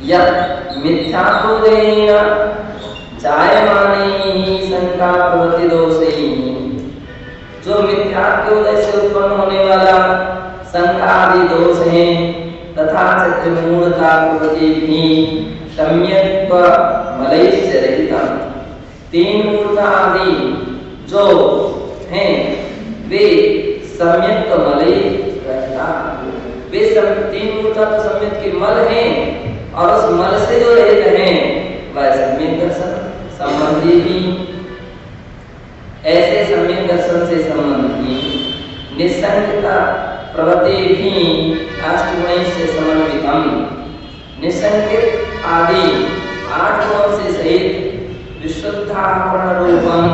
यत् मिथ्यात्वोदयेन जायमाने शंका प्रवृत्ति दोषेहि, जो मिथ्यात्वोदय से उत्पन्न होने वाला शंका आदि दोष हैं तथा चित्तमूढ़ता प्रवृत्ति भी सम्यक मलयस्य रहितम्, तीन मूर्ता आदि जो हैं वे सम्यक मलय रहता, वे तीन मूर्ता तो सम्यक के मल हैं और उस मल से जो रहित हैं वह सम्यक दर्शन संबंधी भी, ऐसे सम्यक दर्शन से संबंधी निसंगता प्रवृत्ति भी अष्टगुण से समन्वितम, निसंकित आदि आठ गुणों से सहित विशुद्धावरण रूपम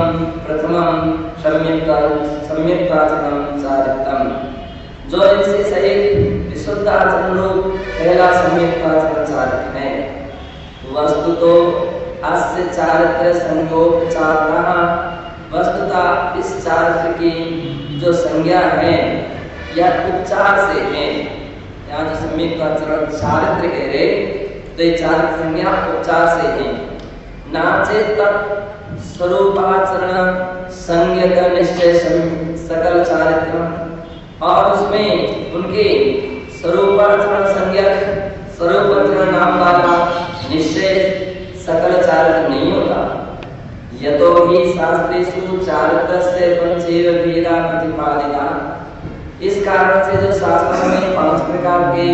प्रथमम सम्यक्ताचरणम चारितम, जो इनसे सहित विशुद्धाचरण रूप पहला सम्यक्ताचरण चारित है। वस्तु तो अस्य चारित्र संयोगचारणः, वस्तुतः इस चारित्र की जो संज्ञा है यह उपचार से है। यहाँ जो सम्यक्ताचरण चारित्र कह रहे तो ये चारित्र संज्ञा उपचार से है। नाचे तत् स्वरूपाचरण संज्ञक निश्चय सकल चारित्र, और उसमें उनके स्वरूपाचरण संज्ञक स्वरूपाचरण नाम वाला निश्चय सकल चारित्र नहीं होता। यतो ही शास्त्रेषु चारित्रस्य पंचैव भेदा प्रतिपादिता, इस कारण से जो शास्त्रों में पांच प्रकार के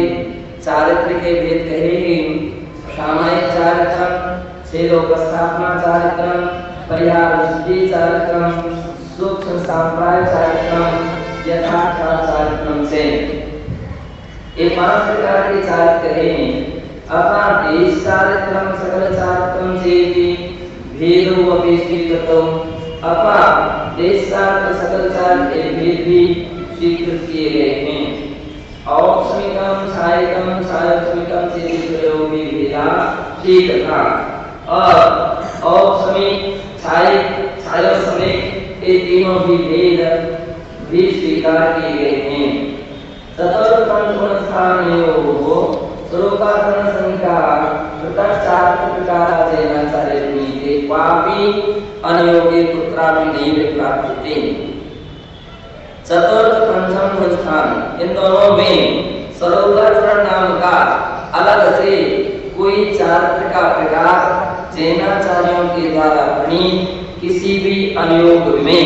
चारित्र के भेद कहे हैं, सामायिक चारित्र, छेदोपस्थापना चारित्र, परिहार दृष्टि चारित्र, सूक्ष्म संप्राय चारित्र, यथार्थ चारित्र से ये पांच प्रकार के चारित्र हैं। अपना देश चारित्रम सकल चारित्रम चेति भेदो अपि स्वीकृतो, अपना देश चारित्र सकल चारित्र के भेद भी स्वीकृत किए गए हैं। औक्षमिकम छायकम छायोक्षमिकम चेति प्रयोगी भेदा ठीक था, और औक्षमिक छायिक छायोक्षमिक ये तीनों भी भेद भी स्वीकार किए गए हैं। स्वरूपाचरण संख्या प्रत्यक्षार्थ प्रकाराचेन चारित्रीते क्वापि अनयोगे कुत्रापि नैव प्राप्यते। चतुर्थ पंचम स्थान, इन दोनों में स्वरूपाचरण नाम का अलग से कोई चारित्र का प्रकार जैनाचार्यों के द्वारा प्रणीत किसी भी अनुयोग में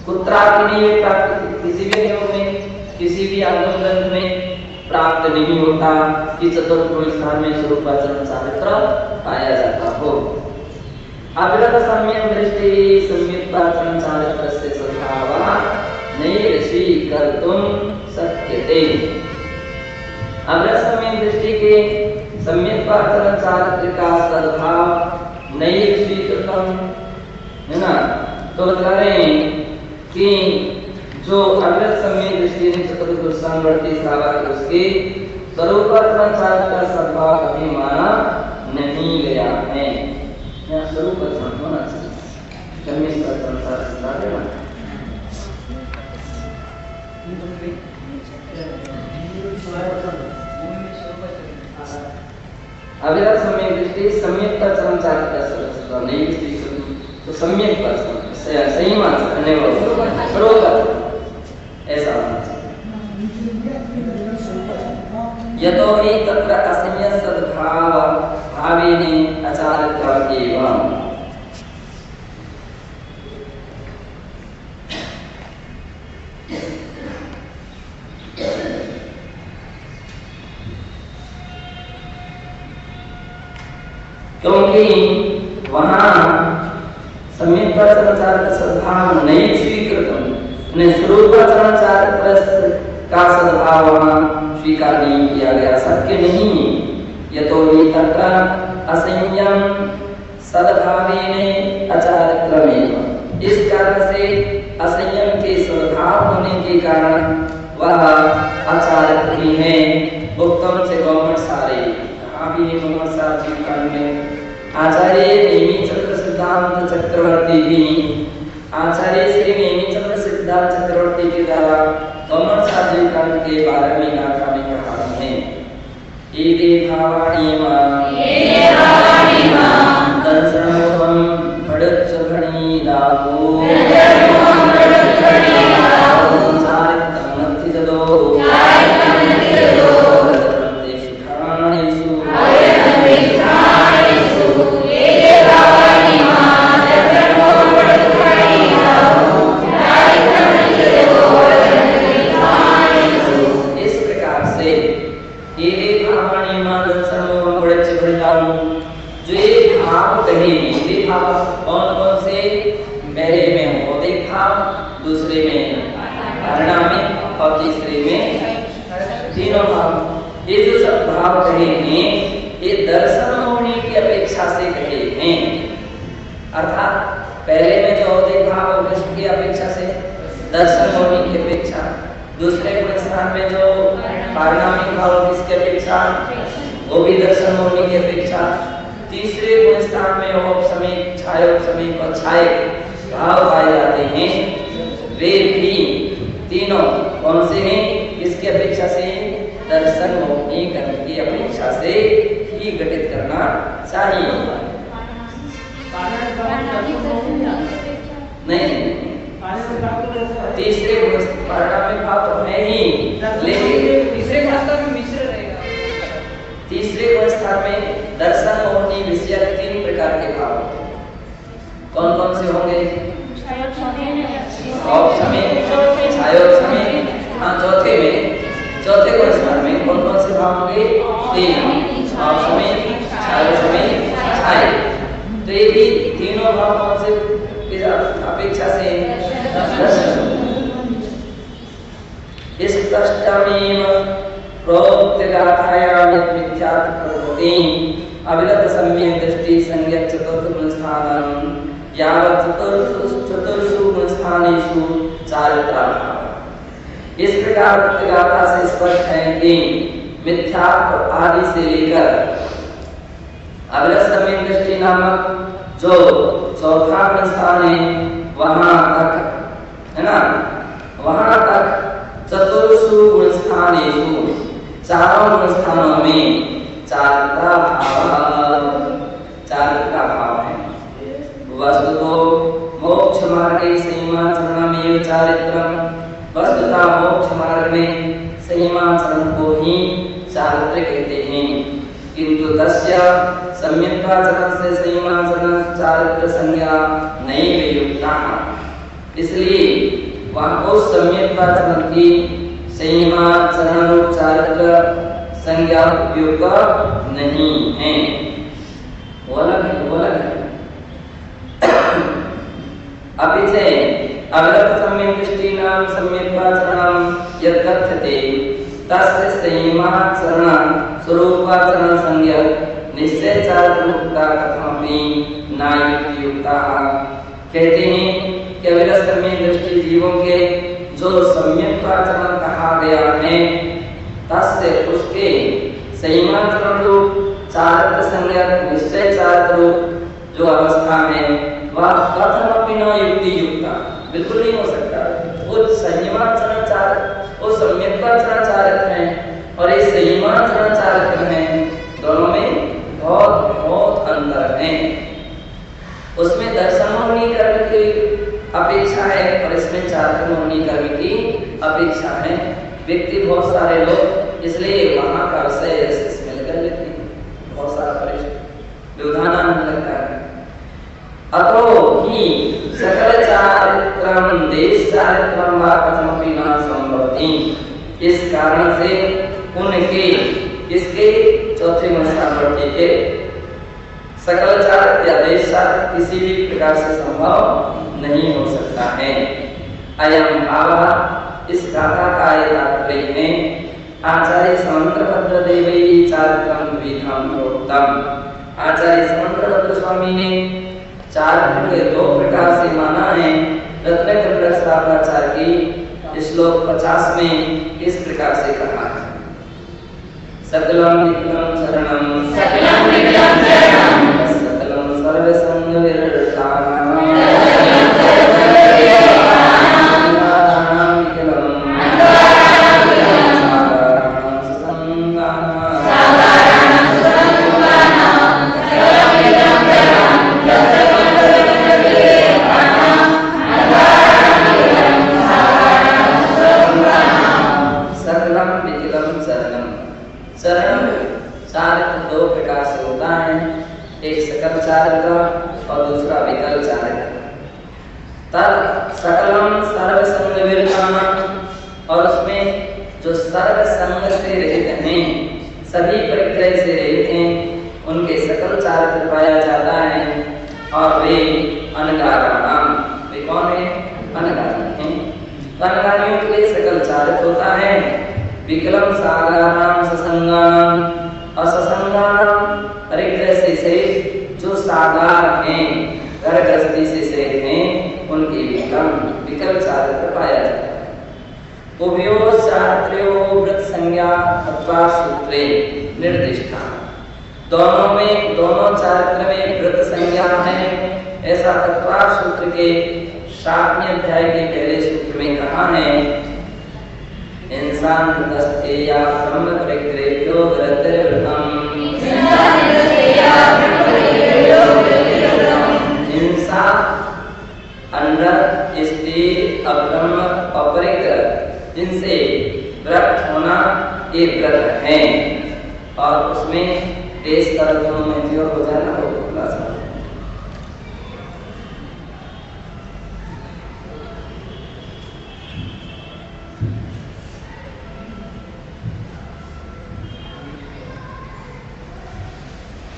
कुत्रापि नैव प्राप्यते, किसी भी अनुयोग में किसी भी आगम ग्रंथ में प्राप्त नहीं होता कि चतुर्थ स्थान में स्वरूपाचरण चारित्र पाया जाता हो। अग्रत सम्यक दृष्टि सम्यक्ताचरण चारित्रस्य स्वभावः नैव स्वीकर्तुं शक्यते। अग्रत सम्यक दृष्टि के सम्यक्ताचरण चारित्र का सद्भाव नैव स्वीकृतम, है ना, तो बता रहे हैं कि जो अग्रत सम्यक दृष्टि ने चतुर्थ संवर्ती सावर उसके स्वरूपाचरण चारित्र का सद्भाव कभी माना नहीं गया है। यहाँ स्वरूपाचरण होना चाहिए, सम्यक्ताचरण चारित्र ना। अग्रत सम्यक दृष्टि सम्यक्ताचरण चारित्र का सद्भाव नहीं स्वीकृत, तो सम्यक्ताचरण सही मान सकने वाला ऐसा होना चाहिए। यतो हि तत्र असंयत सद्भाव भावेन अचारित्र एवं, क्योंकि वहां सम्यक्ताचरण चारित्र सद्भाव नहीं स्वीकृत, स्वरूपाचरण चारित्र का सद्भाव वहां स्वीकार नहीं किया गया, सत्य नहीं है। यतो हि तत्र असंयम सद्भावेन अचारित्रमेव, इस कारण से असंयम के सद्भाव होने के कारण वह अचारित्र ही है। उत्तम से गौमठ सारे अभी आचार्य नेमिचंद्र सिद्धांत चक्रवर्ती भी, आचार्य श्री नेमिचंद्र सिद्धांत चक्रवर्ती के द्वारा गौमठ साधु कांड के 12वें गाथा में कहा है एते भावाणि मां दर्शनोहं पडच्च भणीदाको संसारितं नत्थि जदो दूसरे में परिणामी और तीसरे में तीनों भाव। ये जो सब भाव कहे हैं ये दर्शन होने की अपेक्षा से कहे हैं, अर्थात पहले में जो औदिक भाव किसकी अपेक्षा से दर्शन होने की अपेक्षा, दूसरे स्थान में जो परिणामी भाव किसकी अपेक्षा वो भी दर्शन होने की अपेक्षा, तीसरे स्थान में उपसमित छायोपसमित और छाय भाव पाए जाते हैं। वे भी तीनों कौन से हैं? किसकी अपेक्षा से? दर्शन होने की अपेक्षा से ही घटित करना चाहिए। नहीं, तीसरे परिणामी भाव तो है ही, लेकिन तीसरे स्थान में मिश्र रहेगा। तीसरे स्थान में दर्शन होने विषय 3 प्रकार के भाव कौन कौन से होंगे? चौथे को स्थान में कौन कौन से भाव होंगे? 3 छाय। तो ये भी तीनों भाव कौन से अपेक्षा से? इस अष्टमीं प्रोक्त गाथायां मिथ्यात्वप्रवृत्ति अविरत सम्यक दृष्टि संज्ञक चतुर्थ स्थानं यावत् चतुर्षु स्थानेषु चारित्राभाव। इस प्रकार गाथा से स्पष्ट है कि मिथ्यात्व आदि से लेकर अविरत सम्यक दृष्टि नामक जो चौथा स्थान है वहां तक, है ना, वहां तक चतुर्षु स्थानेषु चारों स्थानों में चारित्रा भाव है। वस्तुतो मोक्ष मार्गे संयमाचरणमेव चारित्रम्, वस्तुतः मोक्ष मार्ग में संयमाचरण को ही चारित्र कहते हैं, किंतु तस्य सम्यक्ताचरण से संयमाचरण चारित्र संज्ञा नहीं युक्ता। इसलिए वहाँ उस सम्यक्ताचरण की संयमाचरण चारित्र संज्ञा उपयुक्त नहीं है। वो अलग है। अभी से अविरत सम्यक दृष्टिनां सम्यक्ताचरणं यत् कथ्यते तस्य संयमाचरण स्वरूपाचरण संज्ञक निश्चय चारित्रमुक्ता कथमपि न युक्ता। कहते हैं कि अविरत सम्यक दृष्टि जीवों के जो सम्यक्ताचरण कहा गया है तस्य उसके संयमाचरण रूप चारित्र संज्ञक निश्चय चारित्र रूप जो अवस्था है वह कथमपि न युक्ता, बिल्कुल नहीं हो सकता। वो संयमाचरण चारित्र, वो सम्यक्ताचरण चारित्र है और ये संयमाचरण चारित्र है, दोनों में बहुत अंतर है। उसमें दर्शन होनी कर्म की अपेक्षा है और इसमें चारित्र होनी कर्म की अपेक्षा है। व्यक्ति बहुत सारे लोग इसलिए वहां का विषय इसमें लेकर लेते हैं, बहुत सारा व्यवधान आने लगता है। अतो ही सकल चारित्रम देश चारित्रम वा कथमपि न संभवति। इस कारण से उनके इसके चौथे स्थान पर ठीक है, सकल चारित्र या देश चारित्र किसी भी प्रकार से संभव नहीं हो सकता है। अयम भाव, इस गाथा का ये तात्पर्य है। आचार्य समंत्रभद्र देवैः चारित्रं द्विविधं प्रोक्तम्। आचार्य समंत्रभद्र स्वामी ने चारित्र के 2 प्रकार से माना है। रत्नाकर स्थापनाचार्य की श्लोक 50 में इस प्रकार से कहा है, सकलं विकलं शरणं सकलं सर्वसंग विरतानां सकलं चारित्र दो प्रकार से होता है, एक सकल चारित्र और दूसरा विकल चारित्र। तब सकलम सर्व संग विरतम, और उसमें जो सर्व संग से रहित हैं, सभी परिग्रह से रहित हैं, उनके सकल चारित्र पाया जाता है। और वे अनगाराणाम, वे कौन है? अनगारी हैं। अनगारियों के लिए सकल चारित्र होता है। विकलम सागानाम ससंगानाम, अससंगानाम परिग्रह से सहित जो सागार हैं, गर्भग्रस्ती से सहित हैं, उनके विकल चारित्र पाया जाता है। उभयो चारित्र्यो व्रत संज्ञा अथवा सूत्रे निर्दिष्टा, दोनों में, दोनों चारित्र में व्रत संज्ञा है, ऐसा अथवा सूत्र के 7वें अध्याय के पहले सूत्र में कहा है। इंसान दस्ते या ब्रह्म परिग्रह्यो व्रतम, हिंसा अंडर स्त्री अब्रह्म अपरिग्रह, जिनसे व्रत होना ये व्रत है। और उसमें देश का दोनों में जो हो जाए ना वो खुलासा।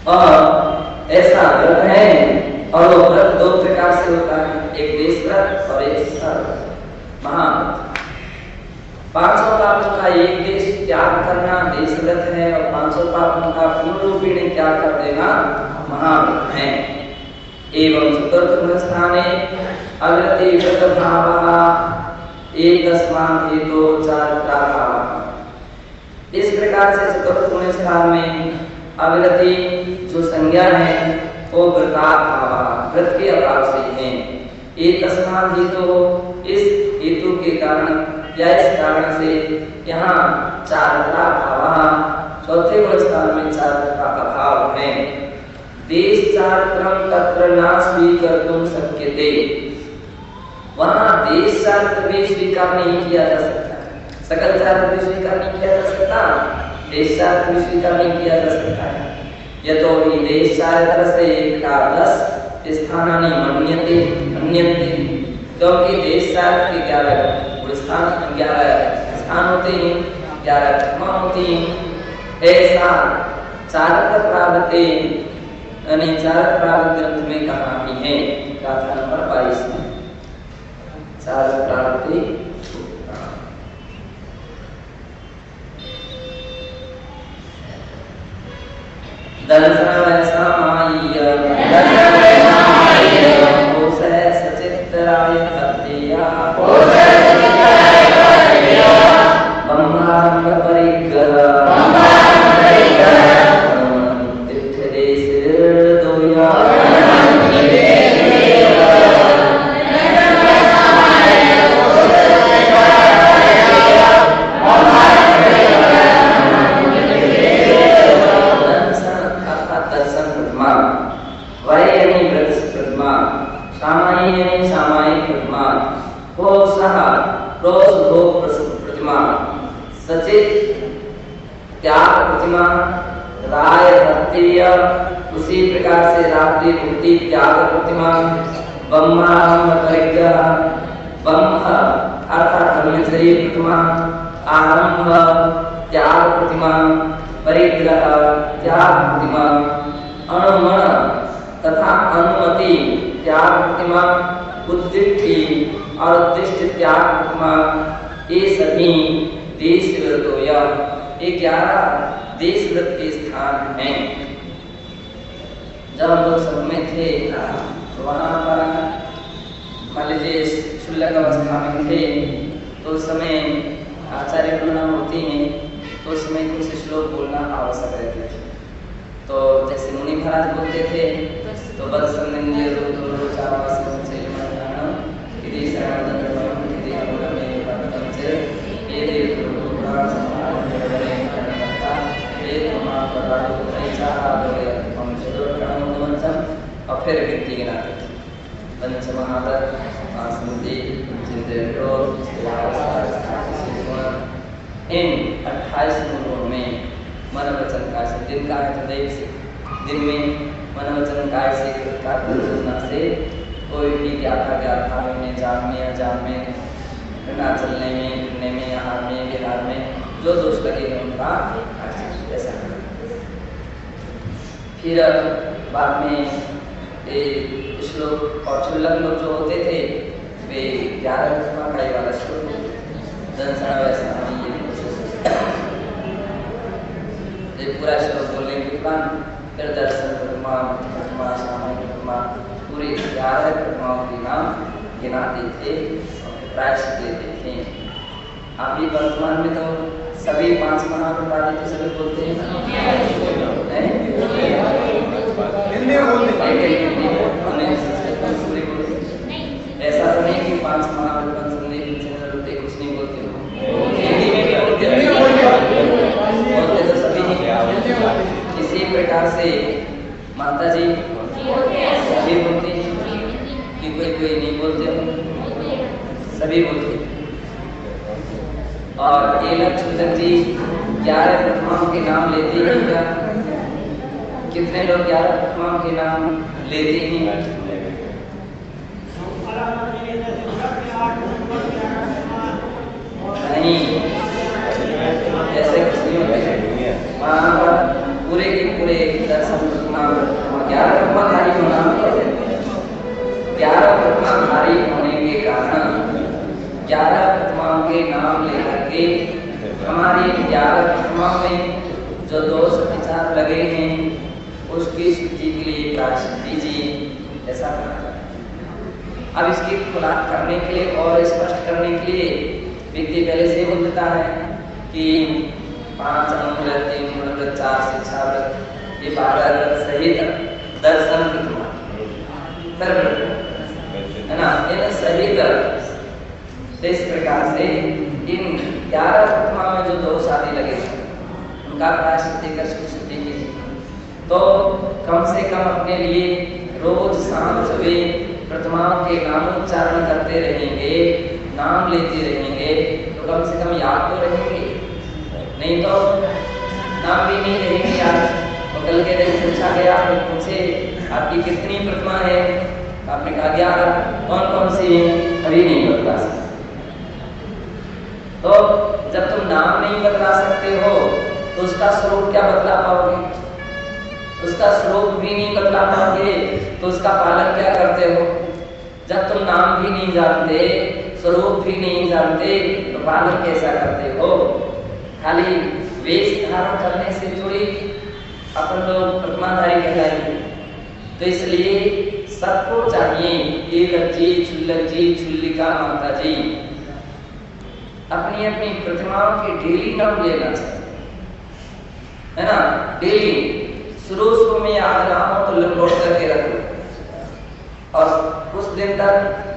और ऐसा व्रत है, और वो व्रत दो प्रकार से होता है, एक देश व्रत और एक सर्व महाव्रत। 500 पापों का एक देश त्याग करना देश व्रत है, और 500 पापों का पूर्ण रूपी त्याग कर देना महाव्रत है। एवं चतुर्थ स्थाने अग्रति व्रत भावः एकस्मात् हेतु चारित्रा भावः। इस प्रकार से चतुर्थ स्थान में अग्रति जो संज्ञा है वो व्रताभाव, व्रत के अभाव से है। एकस्मात् हेतु, इस हेतु के कारण या इस कारण से यहाँ चारित्रा भावः, चौथे स्थान में चारित्रा का भाव है। देश चारित्रम तत्र न स्वीकर्तुं शक्यते, वहाँ देश चारित्र भी स्वीकार नहीं किया जा सकता, सकल चारित्र भी स्वीकार नहीं किया जा सकता, देश चारित्र भी स्वीकार नहीं किया जा सकता है। यतोहि देश चारित्र से एकादश स्थानानि मन्यते अन्यन्ते, क्योंकि देश चारित्र के 11 स्थान, 11 स्थान होते हैं, 11 घटना होती हैं। ऐसा चारित्र प्रावते, यानी चारित्र प्रावत ग्रंथ में कहा भी है, गाथा नंबर 22 में चारित्र प्रावते। दर्शन समाय कोशे सचित्राय भक्तिया, ब्रह्मांड परिग्रह तीर्थदेश दोया, त्याग प्रतिमा, राय भक्तिय, उसी प्रकार से रात्रि मुक्ति त्याग प्रतिमा, ब्रह्मांड परिग्रह, ब्रह्म अर्थात ब्रह्मचर्य प्रतिमा, आरंभ त्याग प्रतिमा, परिग्रह त्याग प्रतिमा, अनुमण तथा अनुमति त्याग प्रतिमा, उद्दिष्टि और उद्दिष्ट त्याग प्रतिमा, ये सभी देश व्रतोया, ये 11 देश व्रत के स्थान हैं। जब हम लोग सब में थे तो वहाँ पर मान लीजिए शुल्लक अवस्था में थे, तो उस समय आचार्य गणना होती हैं, तो उस समय कुछ श्लोक बोलना आवश्यक रहते थे। तो जैसे मुनि महाराज बोलते थे तो और फिर गिनती गिनाते थे। पंचमहादर स्मृति इन 28 गुणों में मन वचन काय से, दिन का है तो दैव से, दिन में मन वचन काय से योजना से कोई भी ज्ञाता में, जान में, अजान में, घटना चलने में, फिरने में, आहार में, विहार में जो दोष लगेगा उनका ऐसा। फिर बाद में श्लोक और चुल्लक लोग जो होते थे वे 11 का वाला श्लोक दंसना वैसा ये पूरा श्लोक बोलने के बाद फिर दर्शन प्रतिमा पूरे 11 प्रतिमाओं के नाम गिनाते थे और प्रायश्चित लेते थे। अभी वर्तमान में तो सभी 5 महाप्रसाद तो सभी बोलते हैं ऐसा तो नहीं कि 5 महाप्रसाद सुनने के चैनल होते कुछ नहीं बोलते हो, हिंदी में भी बोलते तो सभी नहीं। इसी प्रकार से माता जी सभी बोलते हैं कि कोई नहीं बोलते हो, सभी बोलते। और ये लक्ष्मण जी 11 प्रतिमाओं के नाम लेते हैं क्या? कितने लोग 11 प्रतिमाओं के नाम लेते हैं? नहीं, ऐसे कुछ नहीं होता है। वहाँ पर पूरे के पूरे दर्शन प्रतिमा 11 प्रतिमाधारी होना, 11 प्रतिमाधारी होने के कारण 11 प्रतिमाओं के नाम लेकर के हमारी 11 प्रतिमाओं में जो दोष विचार लगे हैं उसकी शुद्धि के लिए प्रायश्चित कीजिए, ऐसा कहा। अब इसकी खुलासा करने के लिए और स्पष्ट करने के लिए व्यक्ति पहले से बोल देता है कि 5 अनुव्रत, 3 अनुव्रत, 4 शिक्षा व्रत, ये 12 व्रत सहित दर्शन प्रतिमा है ना, ये सहित। इस प्रकार से इन 11 प्रतिमाओं में जो दोष आदि लगे उनका प्रायश्चित देकर शुद्धि कीजिए। तो कम से कम अपने लिए रोज शाम सवेरे प्रतिमाओं के नामोच्चारण करते रहेंगे, नाम लेते रहेंगे तो कम से कम याद तो रहेंगे, नहीं तो नाम भी नहीं रहेंगे याद। तो कल के दिन पूछा गया मुझसे आपकी कितनी प्रतिमा है? आपने कहा 11। कौन कौन सी है? अभी नहीं बता सकते। तो जब तुम नाम नहीं बता सकते हो तो उसका स्वरूप क्या बतला पाओगे? उसका स्वरूप भी नहीं बतला पाओगे तो उसका पालन क्या करते हो? जब तुम नाम भी नहीं जानते, स्वरूप भी नहीं जानते तो पालन कैसा करते हो? खाली वेश धारण करने से थोड़ी अपन लोग प्रतिमाधारी कहलाएंगे। तो इसलिए सबको चाहिए एक जी, चुल्लक जी, चुल्लिका माता जी अपनी अपनी प्रतिमाओं के डेली नाम लेना चाहिए, है ना। डेली शुरू में याद ना हो तो लंगोट करके रखो और कुछ दिन तक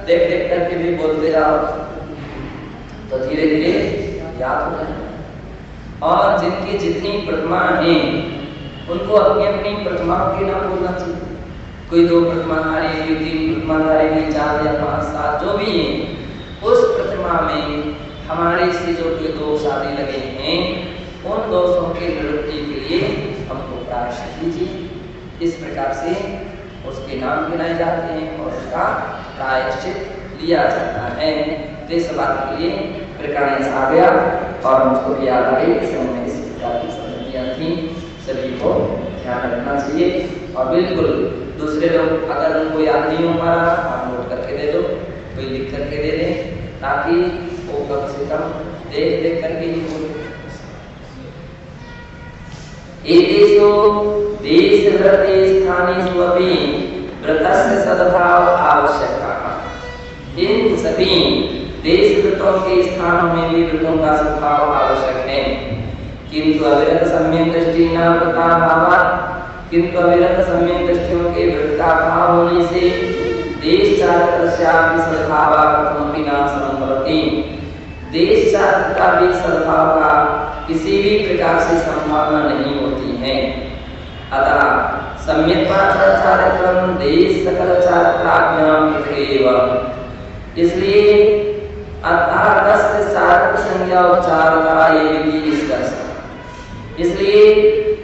देख करके भी बोलते जाओ तो धीरे धीरे याद हो जाए। और जिनकी जितनी प्रतिमा है उनको अपनी अपनी प्रतिमाओं के नाम बोलना चाहिए। कोई 2 प्रतिमाधारी, 3 प्रतिमाधारी, 4 या 5, 7 जो भी है, उस प्रतिमा में हमारे से जो कोई दोष आदि लगे हैं उन दोषों के निवृत्ति के लिए हमको प्रायश्चित कीजिए। इस प्रकार से उसके नाम गिनाए जाते हैं और उसका प्रायश्चित लिया जाता है। तो इस बात के लिए प्रकरण आ गया और मुझको भी याद आई इस प्रकार की संगतियां थी, सभी को ध्यान रखना चाहिए। और बिल्कुल दूसरे लोग अगर उनको याद नहीं हो पा रहा आप नोट करके दे दो, कोई लिख करके दे दे ताकि वो कम से कम देख करके ही बोले। एतेषु देशव्रते स्थानेषु अपि व्रतस्य सद्भाव आवश्यकः। इन सभी देश व्रतों के स्थानों में भी व्रतों का सद्भाव आवश्यक है। किंतु अविरत सम्यक दृष्टि न व्रताभावात्, किंतु अविरत सम्यक दृष्टियों के व्रत का भाव होने से देश चारकस्यापि सद्भावः कथमपि न संभवति। देश चारक का भी सद्भाव का किसी भी प्रकार से संभावना नहीं होती है। अतः सम्यक चारकम देश सकल चारकाभ्याम एव। इसलिए अर्थात चारक संज्ञा उच्चार का ये विधि निष्कर्ष इसलिए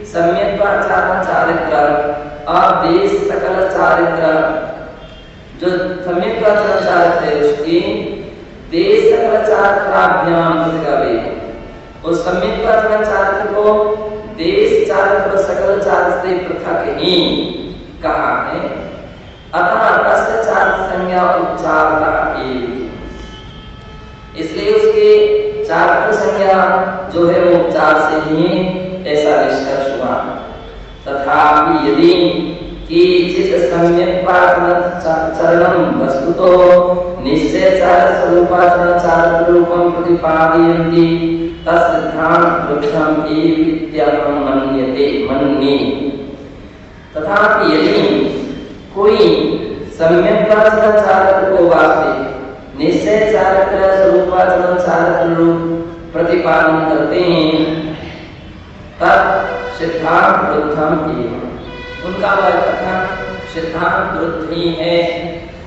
सम्यक आचरण चारित्र और देश सकल चारित्र, जो सम्यक आचरण चारित्र है उसकी देश सकल चारित्राभ्याम प्रतिगावे, उस सम्यक आचरण चारित्र को देश चारित्र सकल चारित्र से पृथक ही कहा है। अतः तस्य चारित्र संज्ञा उच्चारणा एव, इसलिए उसके चारित्र संज्ञा जो है वो उच्चार से ही ऐसा निष्कर्ष हुआ। तथापि यदि किंचित् सम्यक् चरणं वस्तुतो निश्चय चार स्वरूपाचरण चार रूपं प्रतिपादयन्ति तत्सिद्धांत वृक्षम एवित्यहं मन्ये। तथापि यदि कोई सम्यक् चारक को वास्ते निश्चय चारक स्वरूपाचरण चारक रूप प्रतिपादन करते हैं तब सिद्धांत वृद्धम एवं, उनका वह कथन सिद्धांत वृद्ध ही है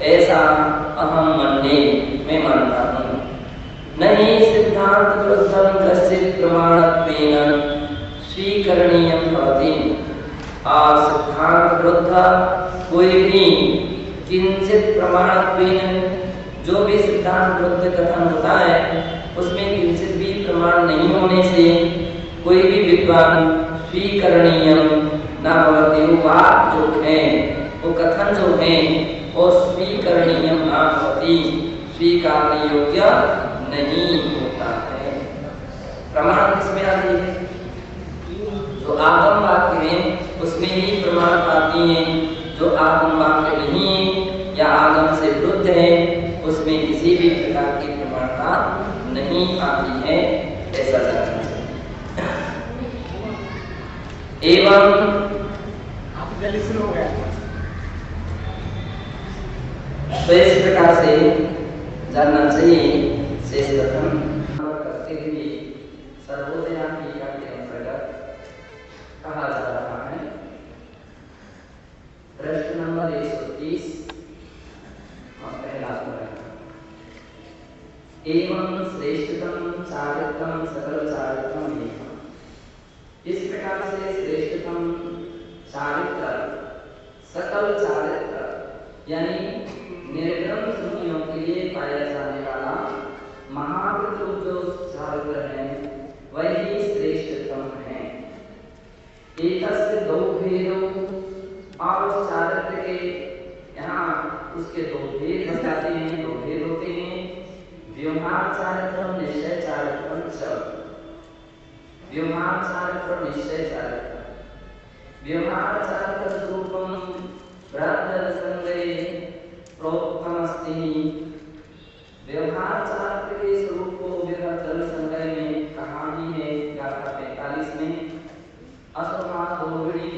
ऐसा अहम मन्ये, मैं मानता हूँ। नहीं सिद्धांत वृद्धम कश्चित् प्रमाणत्वेन स्वीकरणीयं भवति, और सिद्धांत वृद्ध कोई भी किंचित प्रमाणत्वेन, जो भी सिद्धांत वृद्ध कथन होता है उसमें किंचित भी प्रमाण नहीं होने से कोई भी विद्वान स्वीकरणीयम न भवति, वो बात जो है वो कथन जो है वो स्वीकरणीयम न भवति, स्वीकारने योग्य नहीं होता है। प्रमाण किसमें आती है? जो आगम वाक्य है उसमें ही प्रमाण आती है, जो आगम वाक्य नहीं है या आगम से विरुद्ध है उसमें किसी भी प्रकार की प्रमाणता नहीं आती है, ऐसा जानना चाहिए। एवं तो इस प्रकार से जानना चाहिए शेष कथन करते हुए सर्वोदयापि के अंतर्गत कहा जा रहा है। प्रश्न नंबर 130 पहला प्रश्न, एवं श्रेष्ठतम चारित्रम सकल चारित्रम एवं, इस प्रकार से श्रेष्ठतम चारित्र सकल चारित्र यानी निर्गम श्रुतियों के लिए पाया जाने वाला महावृत जो चारित्र है वही श्रेष्ठतम है। एकस्य दो भेदों, और उस चारित्र के यहाँ उसके दो भेद बताते हैं, दो भेद होते हैं। व्यवहार चारित्रम निश्चय चारित्रम च, व्यवहार चारित्र निश्चय चारित्र। व्यवहार चारित्र स्वरूपम ब्रह्मसंग्रहे प्रोक्तमस्ति, व्यवहार चारित्र के स्वरूप को बृहद संग्रह में कहा भी है गाथा 45 में। असमा दोगड़ी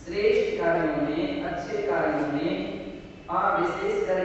श्रेष्ठ कार्यों में, अच्छे कार्यों में और विशेष कर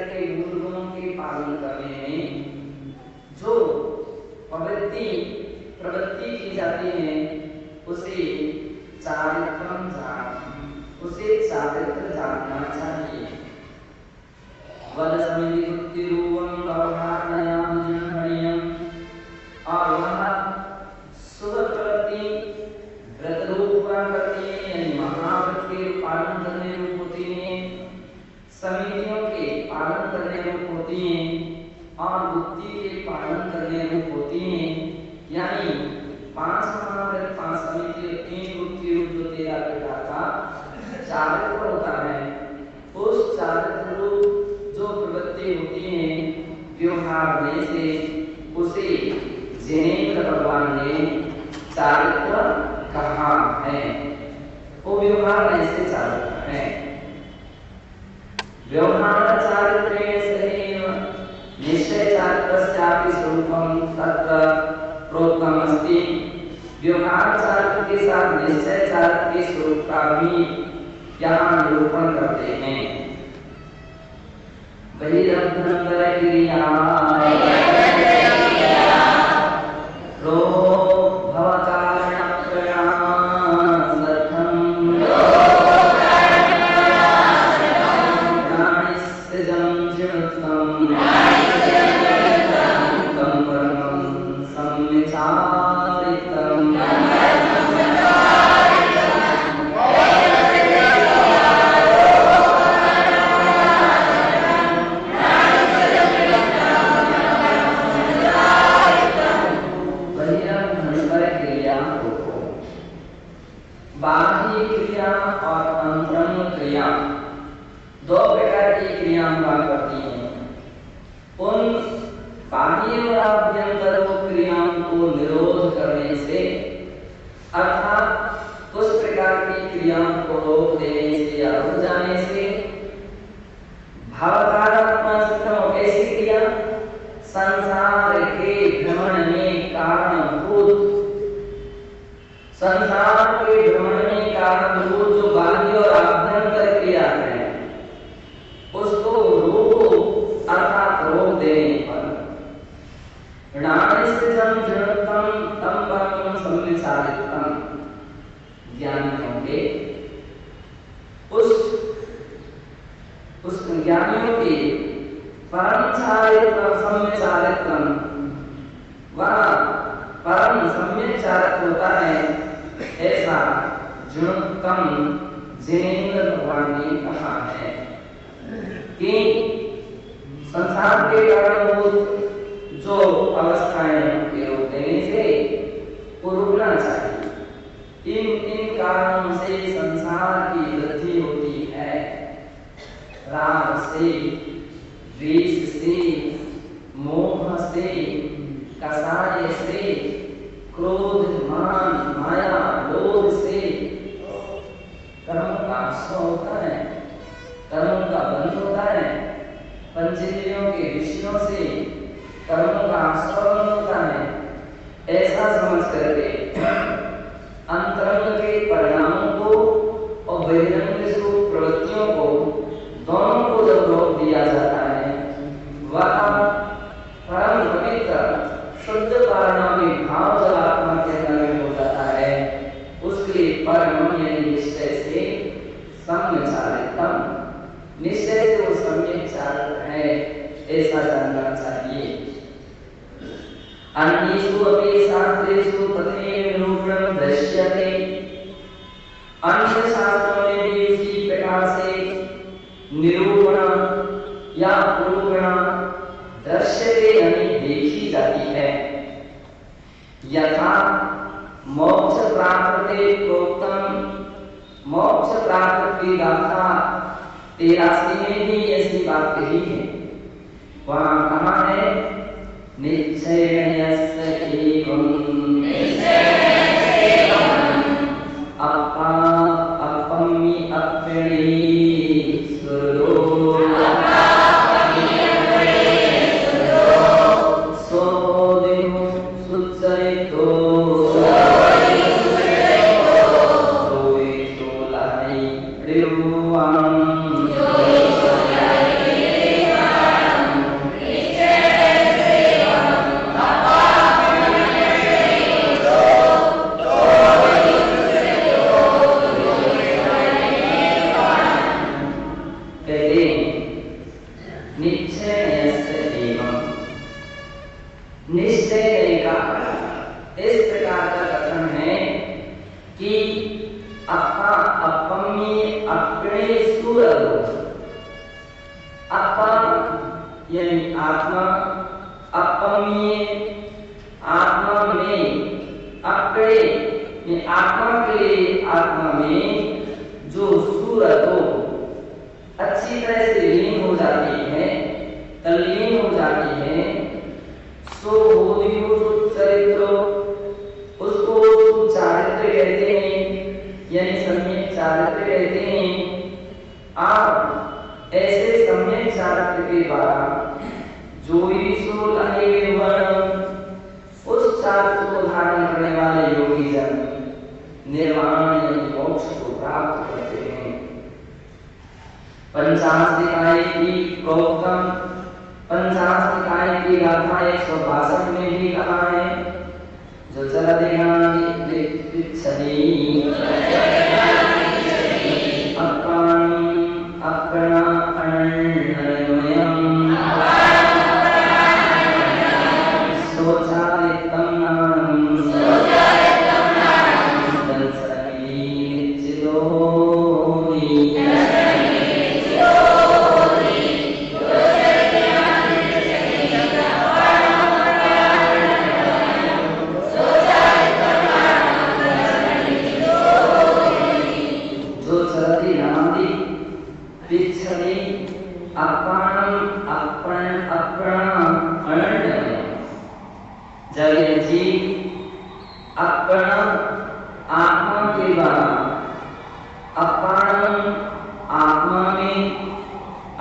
होती हैं और बुद्धि के पालन करने रूप होती हैं। यानी 5 महावृत 5 समिति 3 बुद्धि रूप जो 13 प्रकार का चारित्र होता है, उस चारित्र रूप जो प्रवृत्ति होती है व्यवहार में से, उसे जिनेन्द्र भगवान ने चारित्र कहा है। वो व्यवहार में से चारित्र है। व्यवहार चारित्र्य सदैव निश्चय चारित्रस्यापि स्वरूपं तत्र प्रोक्तम् अस्ति। व्यवहार चारित्र के साथ निश्चय चारित्र के स्वरूप का भी यहाँ निरूपण करते हैं। बहिरभ्यंतर क्रिया आत्मा अपमेय, आत्मा में अपने ये आत्मा के आत्मा में जो सूरत हो अच्छी तरह से लीन हो जाती है, तल्लीन हो जाती है, सो होती हो जो चरित्र उसको चारित्र कहते हैं, यानी सम्यक चारित्र कहते हैं। आप ऐसे सम्यक चारित्र के द्वारा जो भी सो लगे उस चारित्र को धारण करने वाले योगी जन निर्वाण यानी मोक्ष को प्राप्त करते हैं। पंचाशनिकाय की प्रोक्तम, पंचाशनिकाय की गाथा 162 में भी कहा है, जो चलदेहानि विच्छनि अप्राणि अपना अनन्यमयम् सोचारितं नाम दंसनि चिदोनि आत्मा के द्वारा अपारम आत्मा में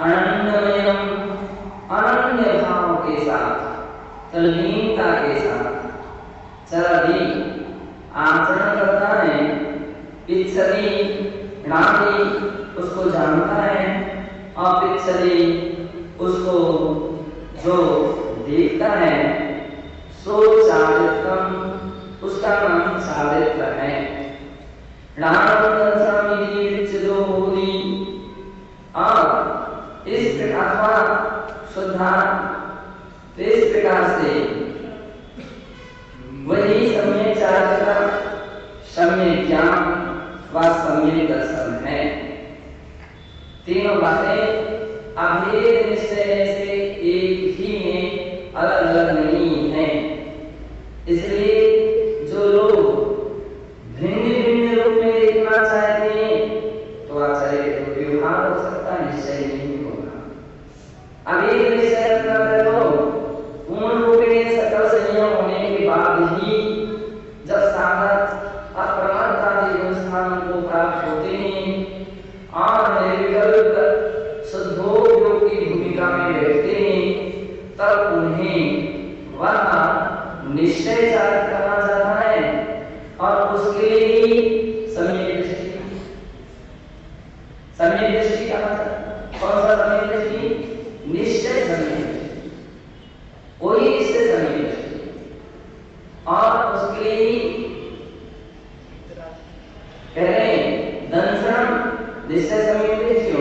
अनन्यमयम अनन्य भाव के साथ तल्लीनता के साथ चरदी आचरण करता है, पिछली नादी उसको जानता है और पिछली उसको जो देखता है, सो चारित्रम उसका नाम चारित्र है। और इस प्रकार शुद्धा इस प्रकार से वही सम्यक चारित्र सम्यक ज्ञान व सम्यक दर्शन है। तीनों बातें अभेद निश्चय से एक ही में अलग अलग नहीं है, इसलिए जो लोग भिन्न भिन्न रूप में देखना चाहते हैं तो आचार्य के व्यवहार हो सकता है, निश्चय नहीं होगा। अभेद निश्चय तो पूर्ण रूप में सकल संयम होने के बाद ही जब साधक अप्रमाणता के स्थान को प्राप्त होते हैं और निर्विकल्प शुद्धोपयोग की भूमिका में रहते हैं, तब उन्हें वह निश्चय चारित्र कहा जाता है। और उसके लिए ही सम्यक दृष्टि कहा जाता है। कौन सा सम्यक दृष्टि? निश्चय सम्यक दृष्टि, वही निश्चय सम्यक दृष्टि। और उसके लिए पहले दंसम निश्चय सम्यक दृष्टि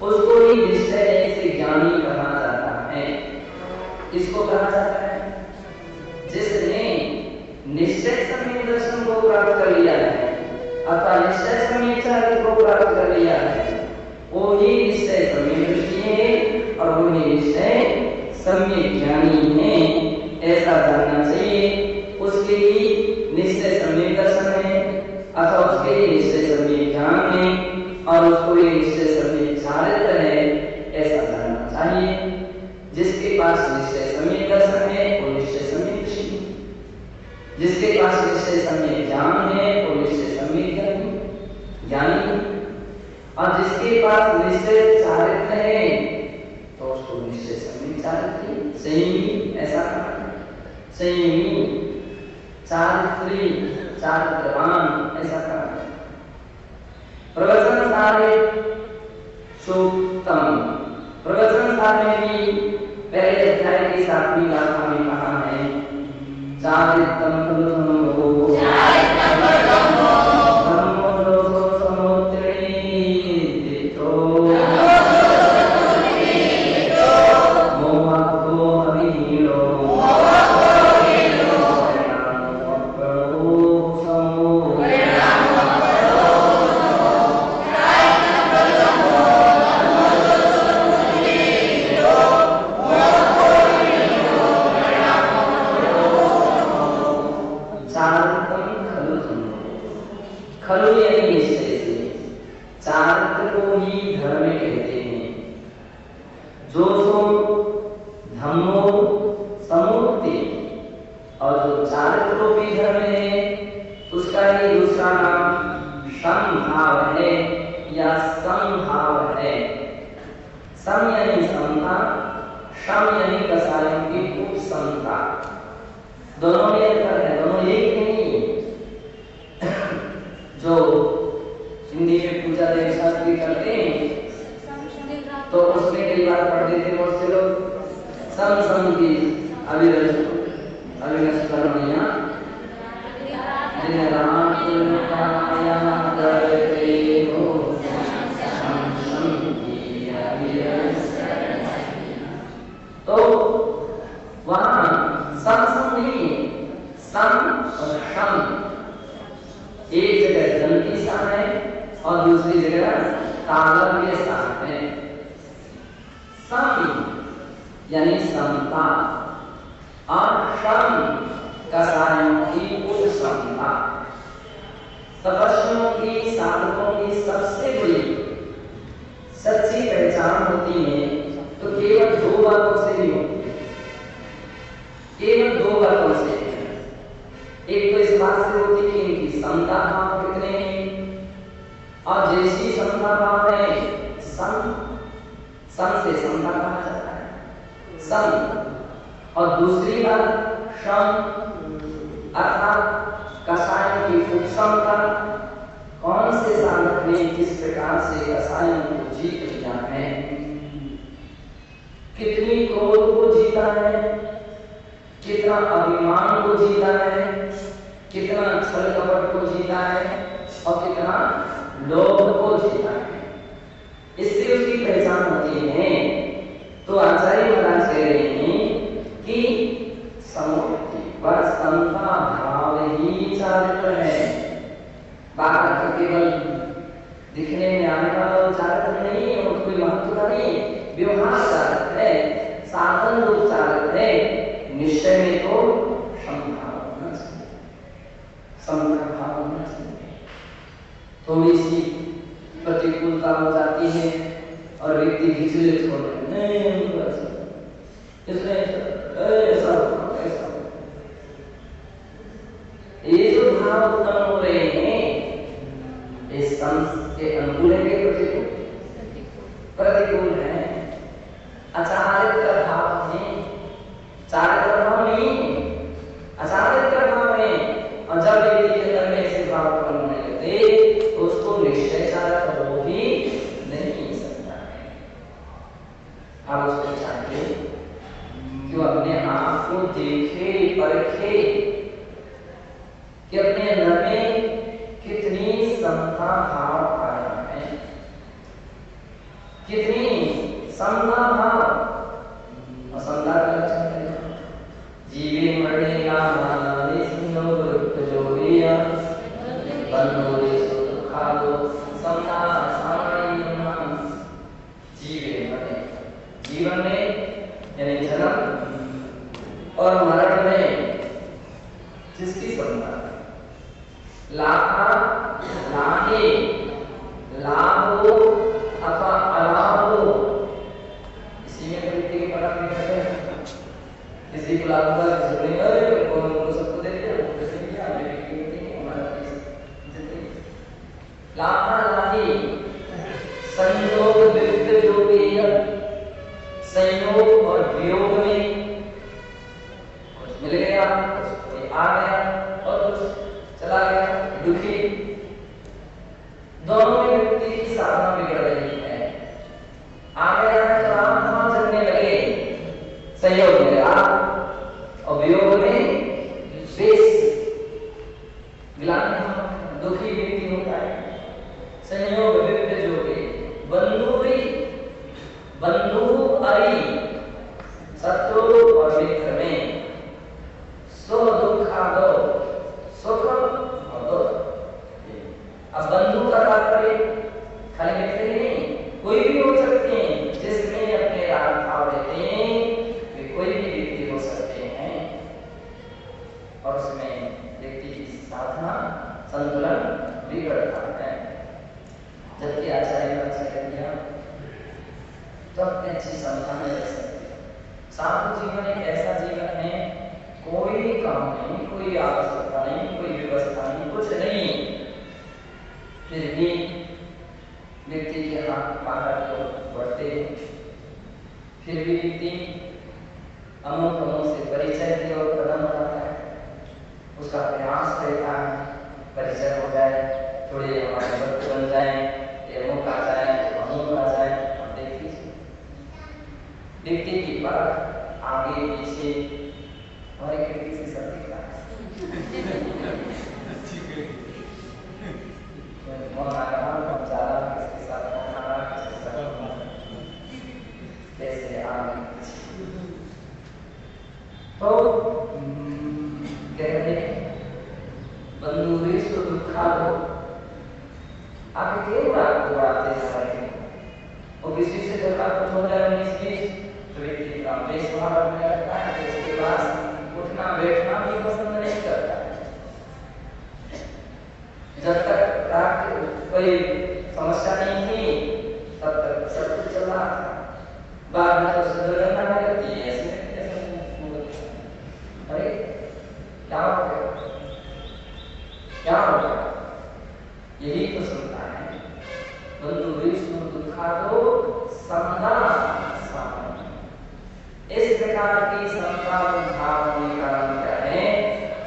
उसको ही निश्चय से ज्ञानी कहा जाता है। इसको कहा जाता है जिसने निश्चय सम्यक दर्शन को प्राप्त कर लिया है अथवा निश्चय सम्यक चारित्र को प्राप्त कर लिया है, वो ही निश्चय सम्यक दृष्टि है और वो ही निश्चय सम्यक ज्ञानी है, ऐसा जानना चाहिए। उसके लिए निश्चय सम्यक दर्शन है अथवा उसके लिए निश्चय सम्यक ज्ञान है और उसको ये निश्चय सम्यक चारित्र है, ऐसा जानना चाहिए। जिसके पास निश्चय सम्यक दर्शन है वो निश्चय सम्यक दृष्टि, जिसके पास निश्चय सम्यक ज्ञान है वो निश्चय सम्यक ज्ञानी, और जिसके पास निश्चय चारित्र है तो उसको निश्चय सम्यक चारित्र संयमी, ऐसा कहा संयमी चारित्री चारित्रवान, ऐसा कहा। प्रवचन सारे सूक्तम, प्रवचन सार में भी पहले अध्याय की 7वीं गाथा में कहा है चारित्रम पुरुषो धम्मो समुत्रितो मोहतो हरिलो धम्मो समूर्ति, और जो चारित्र रूपी धर्म है उसका ही दूसरा नाम समभाव है या समभाव है। सम यानी समता, शम यानी कसायों की उपसमता। दोनों में अंतर है, दोनों एक नहीं। जो हिंदी में पूजा देव शास्त्री करते हैं तो उसमें कई बार पढ़ देते बहुत से लोग सम सम की अविरस करनिया दिन रात काया करते हो सम सम की अविरस। तो वहां सम सम नहीं, सम और शम एक जगह दंती स्थान है और दूसरी जगह तालव्य स्थान है। सम यानी समता और शम कसायों की उपसमता। तपस्वियों की, साधकों की सबसे बड़ी सच्ची पहचान होती है तो केवल दो बातों से ही होती है, केवल दो बातों से। एक तो इस बात से होती है कि इनकी समता भाव कितने हैं, और जैसी समता भाव है सम से समता कहा जाता है, सम। और दूसरी बात शम अर्थात कसायों की उपसमता। कौन से साधक ने किस प्रकार से कसायों को जीत लिया है, कितनी क्रोध को जीता है, कितना अभिमान को जीता है, कितना छल कपट को जीता है और कितना लोभ को जीता है, इससे उसकी पहचान होती है। तो आचार्य महाराज कह रहे हैं कि समूर्ति व समता भाव ही चारित्र है। बात तो केवल दिखने में आने वाला चारित्र नहीं और कोई महत्व नहीं, व्यवहार चारित्र है, साधन रूप चारित्र है। निश्चय में तो समभाव होना चाहिए, समभाव होना चाहिए। थोड़ी सी प्रतिकूलता हो जाती है और व्यक्ति विचलित हो रहे ये जो भाव उत्पन्न हो रहे हैं इस के अनुकूल है कि प्रतिकूल है। अचारित्र भाव है, चारित्र भाव नहीं, अचारित्र भाव है। और जब व्यक्ति के अंदर में ऐसे भाव उत्पन्न होने लगते तो उसको निश्चय चारित्र हो ही नहीं सकता है। आप उसको चाहिए कि वो अपने आप को देखे परखे कि अपने अंदर में कितनी समता भाव आया है, कितनी समता भाव। और समता का लक्षण है जीवे मरने का माने सिंहो वृत्त जोड़िया बंधोरे सुख खालो समता सामान्य नाम। जीवे मरने, जीवन में यानी जन्म और मरण में जिसकी समता, लाभा लाहे, लाभ हो अथवा अलाभ हो, इसी में वृत्ति के फर्क निकलते हैं। किसी को लाभ होगा, किसी को नहीं, अरे को सबको दे दिया, किसी को दिया, हमें भी नहीं, हमारा जिंदगी। लाभा लाहे, संयोग विरुद्ध जो भी है, संयोग और वियोग में कुछ मिल गया, कुछ आ गया और कुछ चला गया, दुखी। दोनों में व्यक्ति की साधना बिगड़ रही है। आगे जाकर जब आप वहां चलने लगे संयोग में और वियोग में दुखी व्यक्ति होता है। संयोग विरुद्ध जो बंधु अरि शत्रु और मित्र में सो दुखादो सुख और दुख। अब बंधु का तात्पर्य खाली मित्र ही नहीं, कोई भी हो सकते हैं जिसमें अपने राग भाव रहते हैं, वे कोई भी व्यक्ति हो सकते हैं और उसमें व्यक्ति की साधना संतुलन बिगड़ता है। जबकि आचार्य ने अच्छा किया तो अपने अच्छी समझा में रह सकते, साधु जीवन एक ऐसा जीवन है, कोई काम नहीं, कोई आवश्यकता नहीं, कोई व्यवस्था नहीं, कुछ नहीं, फिर भी व्यक्ति के हाथ पहाड़ को बढ़ते, फिर भी व्यक्ति अमुक अमुक से परिचय की ओर कदम उठाता है, उसका प्रयास रहता है परिचय हो जाए, थोड़े हमारे भक्त बन जाए, ये अमुक आ जाए, अमुक आ जाए। अब देखिए व्यक्ति की बात आगे पीछे हमारे खिड़की से सब दिखता है। कौन आ रहा, कौन जा रहा, किसके साथ कौन आ रहा, किसके साथ कौन कैसे आगे तो कहते बंधुरीशु दुःखालो आप क्यों रात को आते हैं और किसी से जब कुछ हो जाए इसकी तो व्यक्ति का बेसहारा होने लगता है, तो उसके पास उठना बैठना भी पसंद नहीं करता। जब तक कोई समस्या नहीं थी तब तक सब कुछ चल रहा था, बाद में तो दुर्घटना लगती है, ऐसे अरे क्या हो गया, क्या हो गया, यही तो सुनता है। बंधु विष्णु दुखादो समदा साम, इस प्रकार की समता भाव होने का क्या है,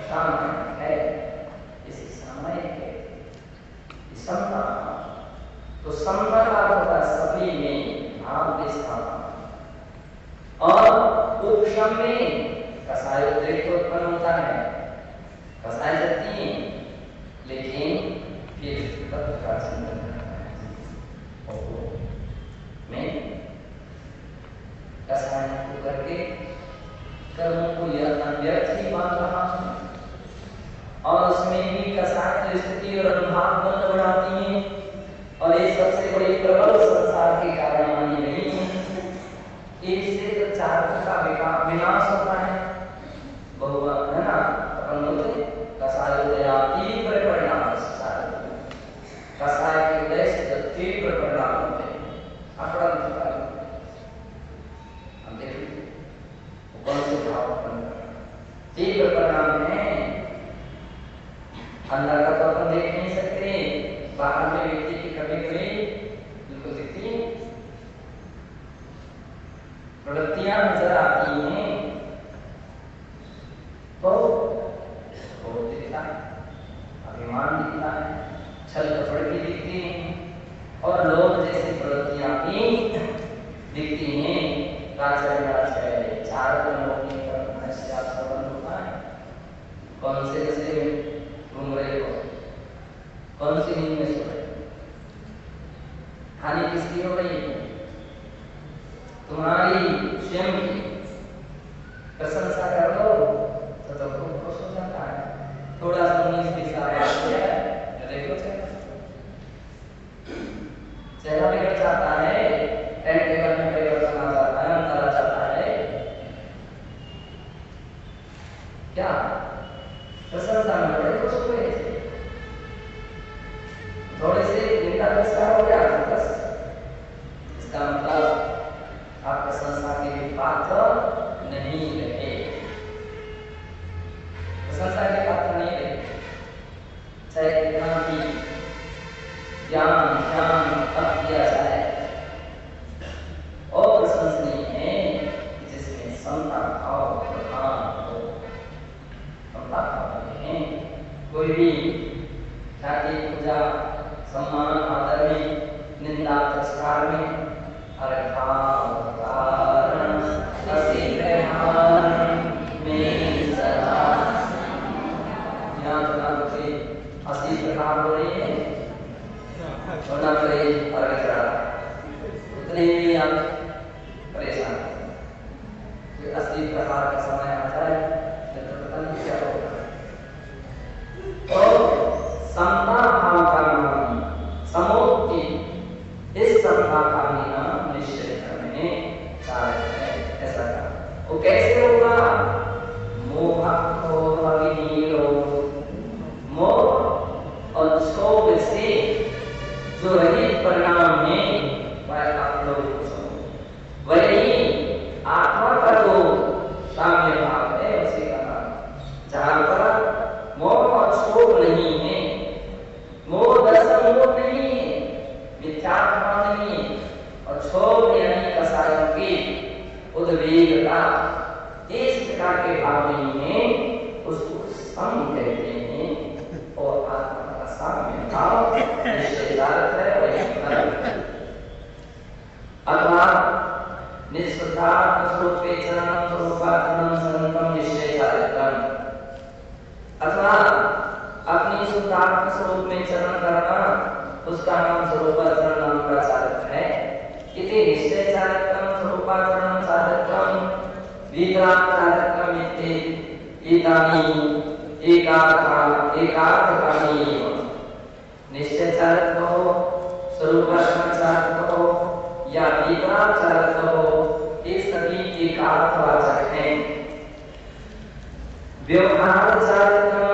सामय है, इसी समय है समता। तो समता का होता सभी में भाव के स्थान, और उपशम में कसाय उद्रेक उत्पन्न होता है, कसाय जाती है, लेकिन फिर तत्व का चिंतन करता है। मैं कसाय को करके कर्मों को यह व्यर्थ ही मान रहा हूं, और उसमें भी कसाय स्थिति और अनुभाव बंद बढ़ाती है, और ये सबसे बड़ी प्रबल संसार के कारण मानी गई है। इससे तो चारों का विनाश होता है, बहुआ है ना, अपन बोलते कसाय उदया तीव्र परिणाम, कसाय के उदय से तीव्र परिणाम होते हैं। आंकड़ा दिखता है, हम देखिए कौन से भाव तीव्र परिणाम है। अंदर का तो अपन देख नहीं सकते, बाहर में व्यक्ति की कभी कभी बिल्कुल दिखती है, प्रवृत्तियां नजर आती हैं, तो दिखता है, अभिमान दिखता है, छल कपट भी दिखती है, और लोग जैसी प्रवृत्तियां भी दिखती हैं। चार होता है, कौन से नशे में घूम रहे हो, कौन सी नींद में सो रहे हो, हानि किसकी हो रही है, तुम्हारी स्वयं की। प्रशंसा कर लो तो खूब खुश हो जाता है, थोड़ा सा 19-20 देखो चेहरा बिगड़ जाता है, टाइम टेबल में परिवर्तन आ जाता है, अंतर आ जाता है। क्या प्रशंसा में बड़े खुश हुए, थोड़े से निंदा तिरस्कार हो गया, बस इसका मतलब आप प्रशंसा के पात्र नहीं रहे, प्रशंसा के पात्र नहीं रहे, चाहे कितना भी ज्ञान किया जाए, और प्रशंसनीय है जिसमें समता भाव प्रधान हो। समता भाव है, कोई भी जाति पूजा सम्मान आदर में, निंदा तिरस्कार में, अरे प्रकार हो रही है, होना चाहिए और उतने ही आप परेशान। फिर 80 प्रकार का समय आ जाए तो पता नहीं क्या होगा। तो समता भाव का नाम समोक्ति, इस समता का नाम निश्चय करने ऐसा का वो कैसे होगा, मोहको भगिनीलो, मोह और शोभ से जो रहित परिणाम है वह आप लोग वही आत्मा का जो इस प्रकार के भाव नहीं है उसको सम कहते हैं। और आत्मा का साम्य भाव निश्चयार्थ है और अथवा निष्पदार्थ स्वरूपे चरणं स्वरूपात्मनं संतम निश्चयार्थम, अथवा अपनी शुद्धात्म स्वरूप में चरण करना उसका नाम स्वरूपाचरण नाम का साधक है। इति निश्चय साधकम स्वरूपाचरण साधकम विग्रह साधकम इति एकार्थकामी निश्चय साधक कहो, स्वरूपाचरण साधक कहो या विग्रह साधक कहो, ये सभी एकार्थवाचक हैं। व्यवहार साधकम